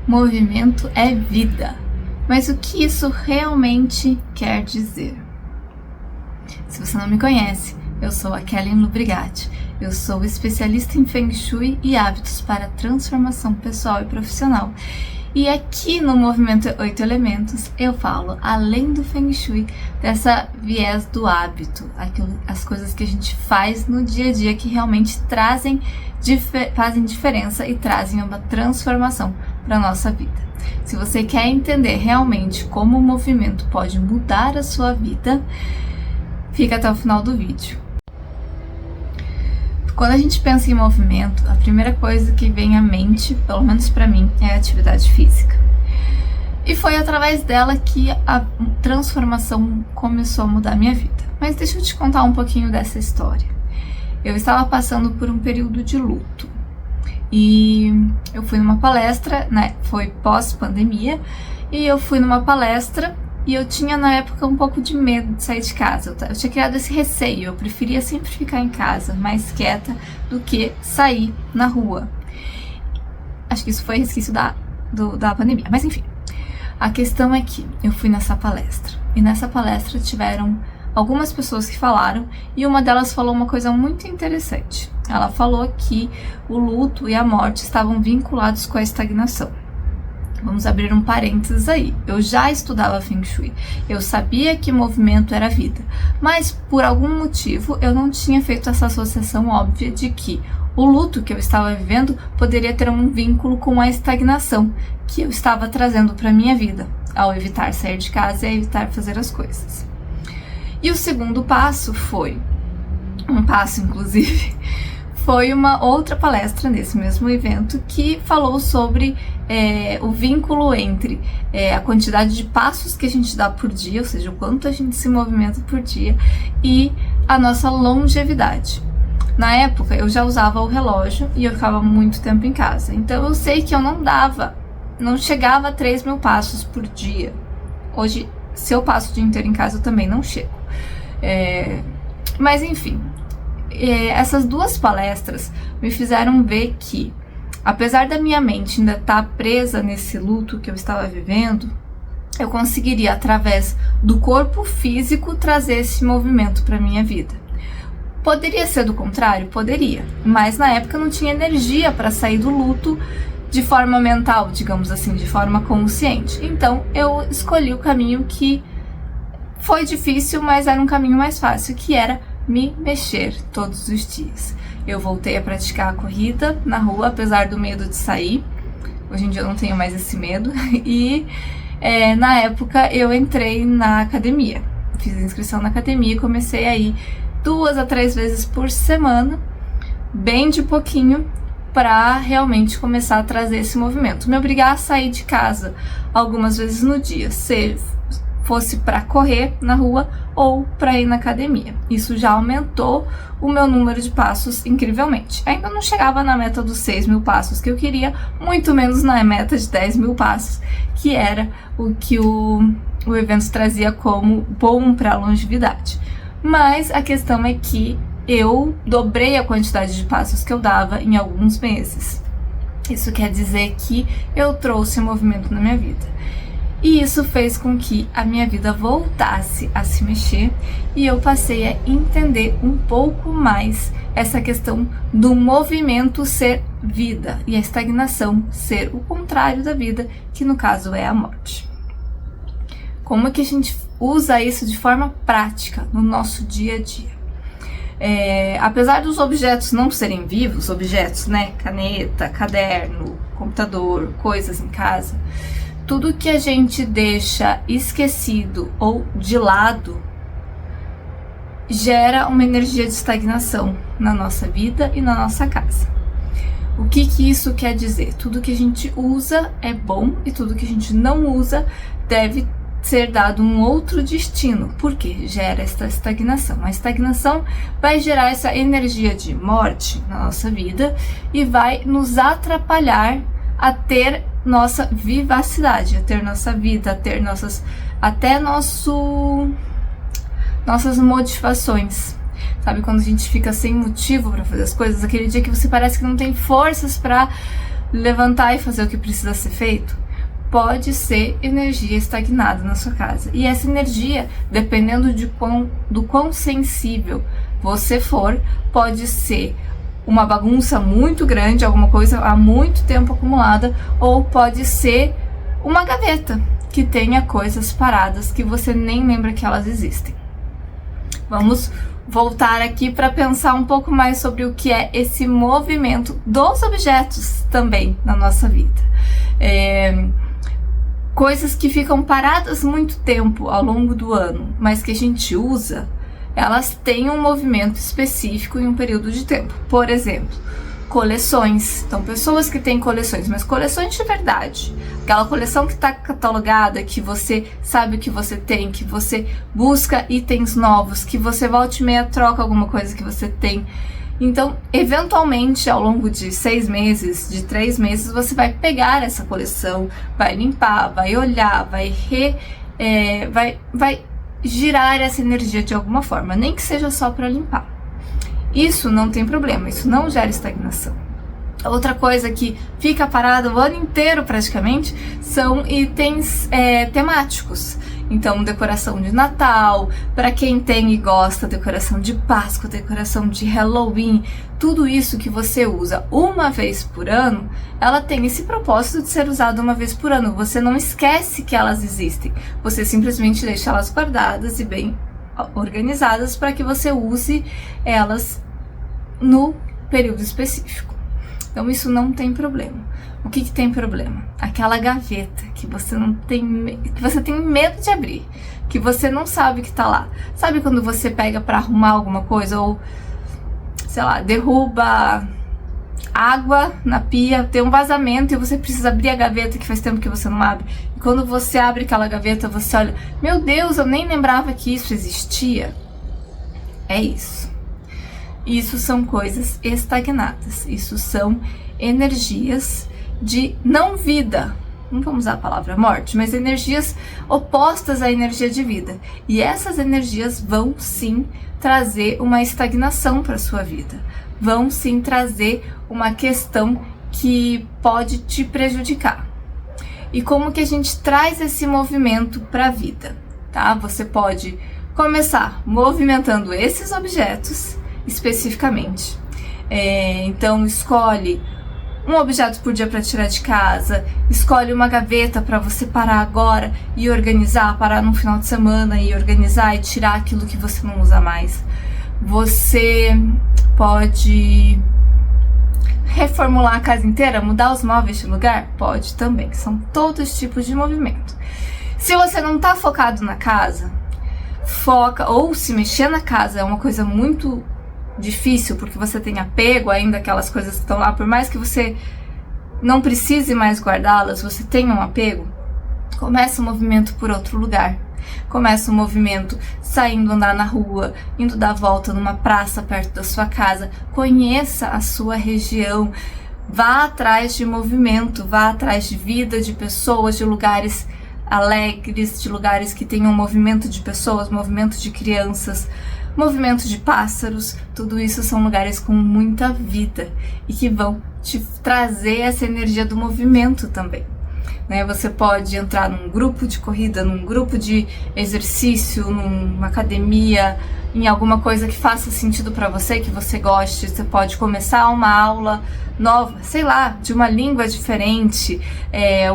Movimento é vida. Mas o que isso realmente quer dizer? Se você não me conhece, eu sou a Kellen Lubrigatti. Eu sou especialista em Feng Shui e hábitos para transformação pessoal e profissional. E aqui no Movimento 8 Elementos eu falo, além do Feng Shui, dessa viés do hábito, as coisas que a gente faz no dia a dia que realmente fazem diferença e trazem uma transformação para a nossa vida. Se você quer entender realmente como o movimento pode mudar a sua vida, fica até o final do vídeo. Quando a gente pensa em movimento, a primeira coisa que vem à mente, pelo menos para mim, é a atividade física. E foi através dela que a transformação começou a mudar a minha vida. Mas deixa eu te contar um pouquinho dessa história. Eu estava passando por um período de luto. E eu fui numa palestra, né? Foi pós-pandemia, e eu fui numa palestra e eu tinha na época um pouco de medo de sair de casa. Eu tinha criado esse receio, eu preferia sempre ficar em casa, mais quieta, do que sair na rua. Acho que isso foi resquício da pandemia, mas enfim. A questão é que eu fui nessa palestra, e nessa palestra tiveram algumas pessoas que falaram, e uma delas falou uma coisa muito interessante. Ela falou que o luto e a morte estavam vinculados com a estagnação. Vamos abrir um parênteses aí. Eu já estudava Feng Shui, eu sabia que movimento era vida, mas por algum motivo eu não tinha feito essa associação óbvia de que o luto que eu estava vivendo poderia ter um vínculo com a estagnação que eu estava trazendo para minha vida, ao evitar sair de casa e evitar fazer as coisas. E o segundo passo foi, foi uma outra palestra nesse mesmo evento que falou sobre o vínculo entre a quantidade de passos que a gente dá por dia, ou seja, o quanto a gente se movimenta por dia, e a nossa longevidade. Na época eu já usava o relógio e eu ficava muito tempo em casa, então eu sei que eu não chegava a 3.000 passos por dia. Hoje, se eu passo o dia inteiro em casa, eu também não chego. Mas enfim, essas duas palestras me fizeram ver que, apesar da minha mente ainda estar presa nesse luto que eu estava vivendo, eu conseguiria, através do corpo físico, trazer esse movimento para minha vida. Poderia ser do contrário? Poderia, mas na época eu não tinha energia para sair do luto de forma mental, digamos assim, de forma consciente. Então eu escolhi o caminho que foi difícil, mas era um caminho mais fácil, que era me mexer todos os dias. Eu voltei a praticar a corrida na rua, apesar do medo de sair. Hoje em dia eu não tenho mais esse medo. E na época eu entrei na academia. Fiz a inscrição na academia e comecei a ir 2 a 3 vezes por semana, bem de pouquinho, para realmente começar a trazer esse movimento. Me obrigar a sair de casa algumas vezes no dia, fosse para correr na rua ou para ir na academia. Isso já aumentou o meu número de passos incrivelmente. Ainda não chegava na meta dos 6.000 passos que eu queria, muito menos na meta de 10.000 passos, que era o que o evento trazia como bom para a longevidade. Mas a questão é que eu dobrei a quantidade de passos que eu dava em alguns meses. Isso quer dizer que eu trouxe movimento na minha vida. E isso fez com que a minha vida voltasse a se mexer e eu passei a entender um pouco mais essa questão do movimento ser vida e a estagnação ser o contrário da vida, que no caso é a morte. Como é que a gente usa isso de forma prática no nosso dia a dia? Apesar dos objetos não serem vivos, objetos, né, caneta, caderno, computador, coisas em casa, tudo que a gente deixa esquecido ou de lado gera uma energia de estagnação na nossa vida e na nossa casa. O que isso quer dizer? Tudo que a gente usa é bom e tudo que a gente não usa deve ser dado um outro destino, porque gera esta estagnação. A estagnação vai gerar essa energia de morte na nossa vida e vai nos atrapalhar a ter nossa vivacidade, a ter nossa vida, a ter nossas motivações. Sabe quando a gente fica sem motivo para fazer as coisas? Aquele dia que você parece que não tem forças para levantar e fazer o que precisa ser feito, pode ser energia estagnada na sua casa. E essa energia, dependendo do quão sensível você for, pode ser uma bagunça muito grande, alguma coisa há muito tempo acumulada, ou pode ser uma gaveta que tenha coisas paradas que você nem lembra que elas existem. Vamos voltar aqui para pensar um pouco mais sobre o que é esse movimento dos objetos também na nossa vida. Coisas que ficam paradas muito tempo ao longo do ano, mas que a gente usa, elas têm um movimento específico em um período de tempo. Por exemplo, coleções. Então, pessoas que têm coleções, mas coleções de verdade. Aquela coleção que está catalogada, que você sabe o que você tem, que você busca itens novos, que você volta e meia troca alguma coisa que você tem. Então, eventualmente, ao longo de 6 meses, de 3 meses, você vai pegar essa coleção, vai limpar, vai olhar, vai girar essa energia de alguma forma, nem que seja só para limpar. Isso não tem problema, isso não gera estagnação. Outra coisa que fica parada o ano inteiro praticamente são itens temáticos. Então, decoração de Natal, para quem tem e gosta, decoração de Páscoa, decoração de Halloween, tudo isso que você usa uma vez por ano, ela tem esse propósito de ser usada uma vez por ano. Você não esquece que elas existem, você simplesmente deixa elas guardadas e bem organizadas para que você use elas no período específico. Então isso não tem problema. O que tem problema? Aquela gaveta que você tem medo de abrir, que você não sabe que tá lá. Sabe quando você pega para arrumar alguma coisa ou, sei lá, derruba água na pia, tem um vazamento e você precisa abrir a gaveta que faz tempo que você não abre. E quando você abre aquela gaveta, você olha, meu Deus, eu nem lembrava que isso existia. É isso. Isso são coisas estagnadas. Isso são energias de não vida. Não vamos usar a palavra morte, mas energias opostas à energia de vida. E essas energias vão sim trazer uma estagnação para a sua vida. Vão sim trazer uma questão que pode te prejudicar. E como que a gente traz esse movimento para a vida, tá? Você pode começar movimentando esses objetos especificamente. Então, escolhe um objeto por dia para tirar de casa, escolhe uma gaveta para você parar agora e organizar, parar no final de semana e organizar e tirar aquilo que você não usa mais. Você pode reformular a casa inteira, mudar os móveis de lugar? Pode também, são todos tipos de movimento. Se você não está focado na casa, foca, ou se mexer na casa é uma coisa muito difícil, porque você tem apego ainda àquelas coisas que estão lá, por mais que você não precise mais guardá-las, você tem um apego, começa o movimento por outro lugar. Começa o movimento saindo andar na rua, indo dar volta numa praça perto da sua casa. Conheça a sua região, vá atrás de movimento, vá atrás de vida, de pessoas, de lugares alegres, de lugares que tenham movimento de pessoas, movimento de crianças, movimento de pássaros. Tudo isso são lugares com muita vida e que vão te trazer essa energia do movimento também. Você pode entrar num grupo de corrida, num grupo de exercício, numa academia, em alguma coisa que faça sentido para você, que você goste. Você pode começar uma aula nova, sei lá, de uma língua diferente,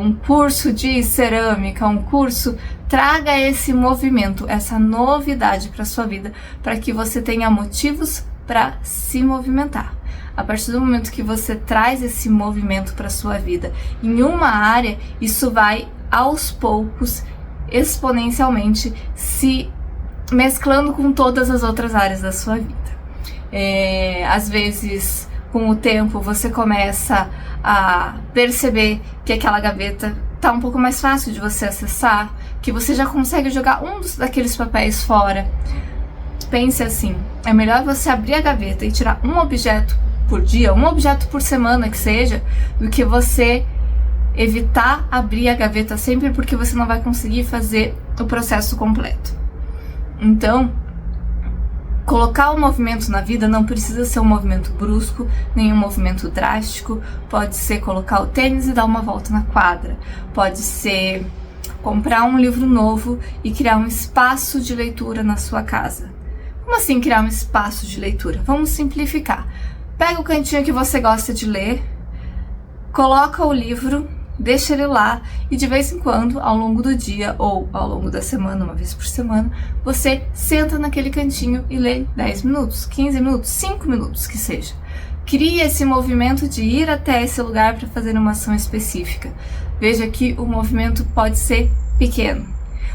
um curso de cerâmica, um curso. Traga esse movimento, essa novidade para sua vida, para que você tenha motivos para se movimentar. A partir do momento que você traz esse movimento para sua vida em uma área, isso vai aos poucos, exponencialmente, se mesclando com todas as outras áreas da sua vida. Às vezes, com o tempo, você começa a perceber que aquela gaveta tá um pouco mais fácil de você acessar, que você já consegue jogar daqueles papéis fora. Pense assim, é melhor você abrir a gaveta e tirar um objeto por dia, um objeto por semana que seja, do que você evitar abrir a gaveta sempre, porque você não vai conseguir fazer o processo completo. Então, Colocar o movimento na vida não precisa ser um movimento brusco, nem um movimento drástico. Pode ser colocar o tênis e dar uma volta na quadra. Pode ser comprar um livro novo e criar um espaço de leitura na sua casa. Como assim criar um espaço de leitura? Vamos simplificar. Pega o cantinho que você gosta de ler, coloca o livro, deixa ele lá e de vez em quando, ao longo do dia ou ao longo da semana, uma vez por semana, você senta naquele cantinho e lê 10 minutos, 15 minutos, 5 minutos que seja. Cria esse movimento de ir até esse lugar para fazer uma ação específica. Veja que o movimento pode ser pequeno.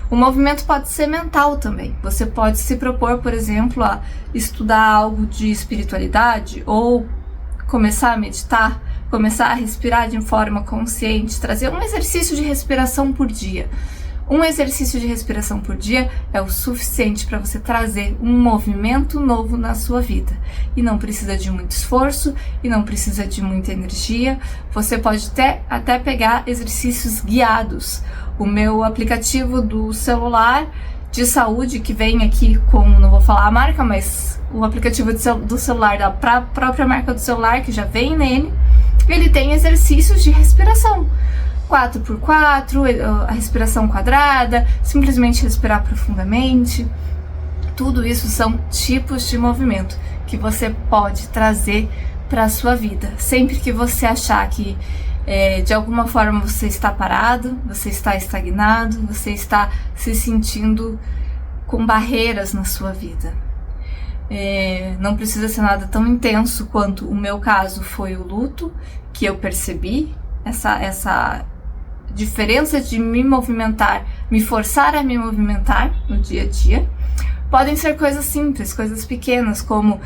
O movimento pode ser mental também. Você pode se propor, por exemplo, a estudar algo de espiritualidade ou começar a meditar, começar a respirar de forma consciente, trazer um exercício de respiração por dia. Um exercício de respiração por dia é o suficiente para você trazer um movimento novo na sua vida. E não precisa de muito esforço, e não precisa de muita energia. Você pode até pegar exercícios guiados. O meu aplicativo do celular de saúde, que vem aqui com, não vou falar a marca, mas o aplicativo do celular da própria marca do celular, que já vem nele, ele tem exercícios de respiração. 4x4, a respiração quadrada, simplesmente respirar profundamente. Tudo isso são tipos de movimento que você pode trazer para a sua vida. Sempre que você achar que de alguma forma você está parado, você está estagnado, você está se sentindo com barreiras na sua vida. Não precisa ser nada tão intenso quanto o meu caso foi o luto, que eu percebi essa diferença de me movimentar, me forçar a me movimentar no dia a dia. Podem ser coisas simples, coisas pequenas, como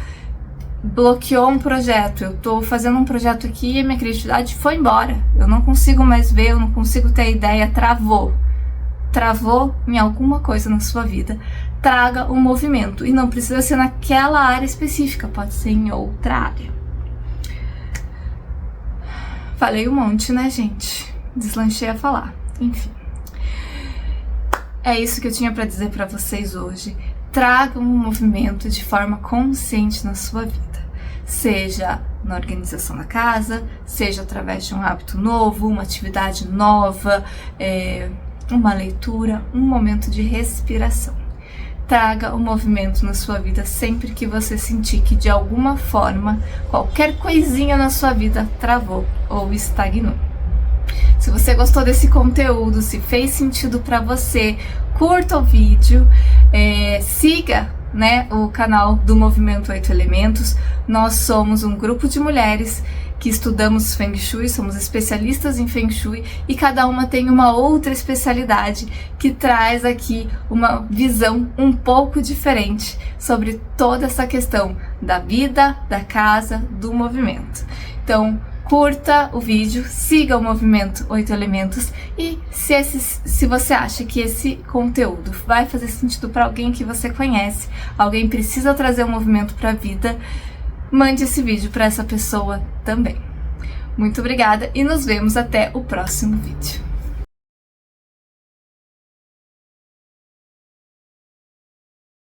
bloqueou um projeto, eu tô fazendo um projeto aqui e a minha criatividade foi embora, eu não consigo mais ver, eu não consigo ter ideia, travou em alguma coisa na sua vida. Traga um movimento, e não precisa ser naquela área específica, pode ser em outra área. Falei um monte, né, gente? Deslanchei a falar. Enfim. É isso que eu tinha para dizer para vocês hoje. Tragam um movimento de forma consciente na sua vida. Seja na organização da casa, seja através de um hábito novo, uma atividade nova, uma leitura, um momento de respiração. Traga o movimento na sua vida sempre que você sentir que de alguma forma qualquer coisinha na sua vida travou ou estagnou. Se você gostou desse conteúdo, se fez sentido para você, curta o vídeo, siga, né, o canal do Movimento 8 Elementos. Nós somos um grupo de mulheres que estudamos Feng Shui, somos especialistas em Feng Shui e cada uma tem uma outra especialidade que traz aqui uma visão um pouco diferente sobre toda essa questão da vida, da casa, do movimento. Então, curta o vídeo, siga o Movimento 8 Elementos e se você acha que esse conteúdo vai fazer sentido para alguém que você conhece, alguém precisa trazer um movimento para a vida, mande esse vídeo para essa pessoa também. Muito obrigada e nos vemos até o próximo vídeo.